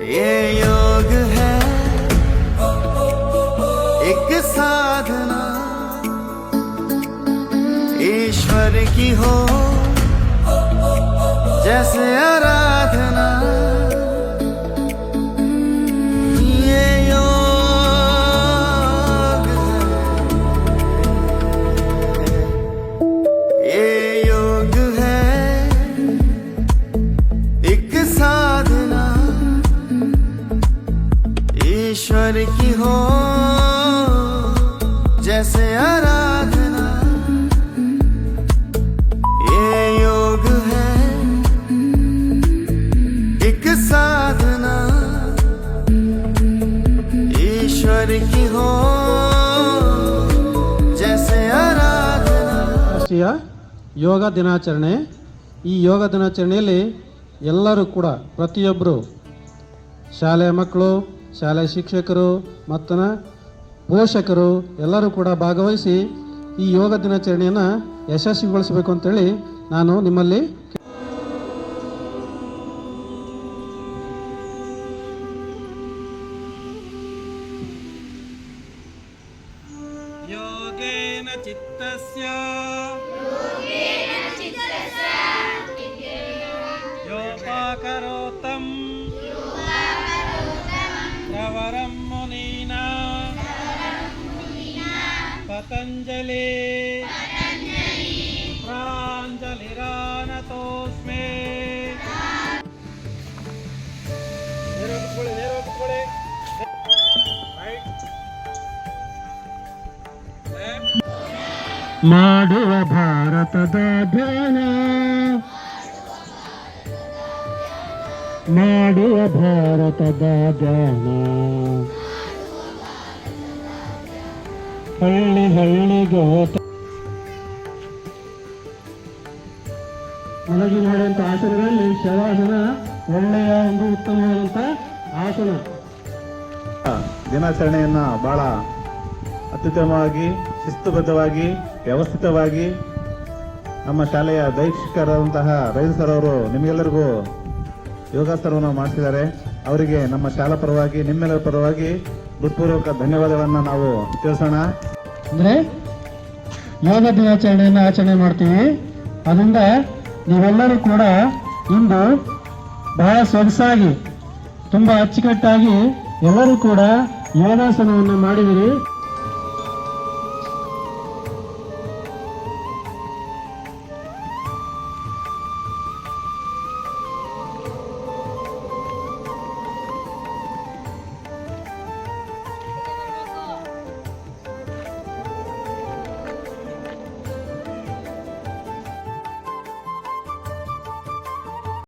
ये योग है एक साधना, ईश्वर की हो जैसे आराधना। ये योग है, ये योग है एक साधना, ईश्वर की हो जैसे आराधना। ये योग है एक साधना, ईश्वर की हो जैसे आराधना। ರಾಷ್ಟ್ರೀಯ ಯೋಗ ದಿನಾಚರಣೆ. ಈ ಯೋಗ ದಿನಾಚರಣೆಯಲ್ಲಿ ಎಲ್ಲರೂ ಕೂಡ ಪ್ರತಿಯೊಬ್ಬರು ಶಾಲೆಯ ಮಕ್ಕಳು, ಶಾಲೆಯ ಶಿಕ್ಷಕರು ಮತ್ತು ಪೋಷಕರು ಎಲ್ಲರೂ ಕೂಡ ಭಾಗವಹಿಸಿ ಈ ಯೋಗ ದಿನಾಚರಣೆಯನ್ನು ಯಶಸ್ವಿಗೊಳಿಸಬೇಕು ಅಂತೇಳಿ ನಾನು ನಿಮ್ಮಲ್ಲಿ ಯೋಗೇನ ಚಿತ್ತಸ್ಯ ಯೋಪಾಕರೋತಂ ಪ್ರವರಂ ಮುನೀನಾ ಪತಂಜಲಿ ಪ್ರಾಂಜಲಿರಾನತೋಸ್ಮೇ. ಮಾಡುವ ಭಾರತದ ಧ್ಯಾನ, ಮಾಡುವ ಭಾರತದ ಧ್ಯಾನ, ಹಳ್ಳಿ ಹಳ್ಳಿಗೆ ಮಲಗಿ ಮಾಡುವಂಥ ಆಸನಗಳಲ್ಲಿ ಶವಾಸನ ಒಳ್ಳೆಯ ಒಂದು ಉತ್ತಮವಾದಂಥ ಆಸನ. ದಿನಾಚರಣೆಯನ್ನು ಬಹಳ ಅತ್ಯುತ್ತಮವಾಗಿ, ಶಿಸ್ತುಬದ್ಧವಾಗಿ, ವ್ಯವಸ್ಥಿತವಾಗಿ ನಮ್ಮ ಶಾಲೆಯ ದೈಕ್ಷಿಕರಾದಂತಹ ರೈಲ್ ಸರ್ ಅವರು ನಿಮಗೆಲ್ಲರಿಗೂ ಯೋಗಾಸನವನ್ನು ಮಾಡಿಸಿದ್ದಾರೆ. ಅವರಿಗೆ ನಮ್ಮ ಶಾಲಾ ಪರವಾಗಿ, ನಿಮ್ಮೆಲ್ಲರ ಪರವಾಗಿ ಹೃತ್ಪೂರ್ವಕ ಧನ್ಯವಾದಗಳನ್ನು ನಾವು ತಿಳಿಸೋಣ. ಅಂದರೆ ಯೋಗ ದಿನಾಚರಣೆಯನ್ನು ಆಚರಣೆ ಮಾಡ್ತೀವಿ. ಅದರಿಂದ ನೀವೆಲ್ಲರೂ ಕೂಡ ಇಂದು ಬಹಳ ಸೊಗಸಾಗಿ, ತುಂಬ ಅಚ್ಚುಕಟ್ಟಾಗಿ ಎಲ್ಲರೂ ಕೂಡ ಯೋಗಾಸನವನ್ನು ಮಾಡಿದಿರಿ.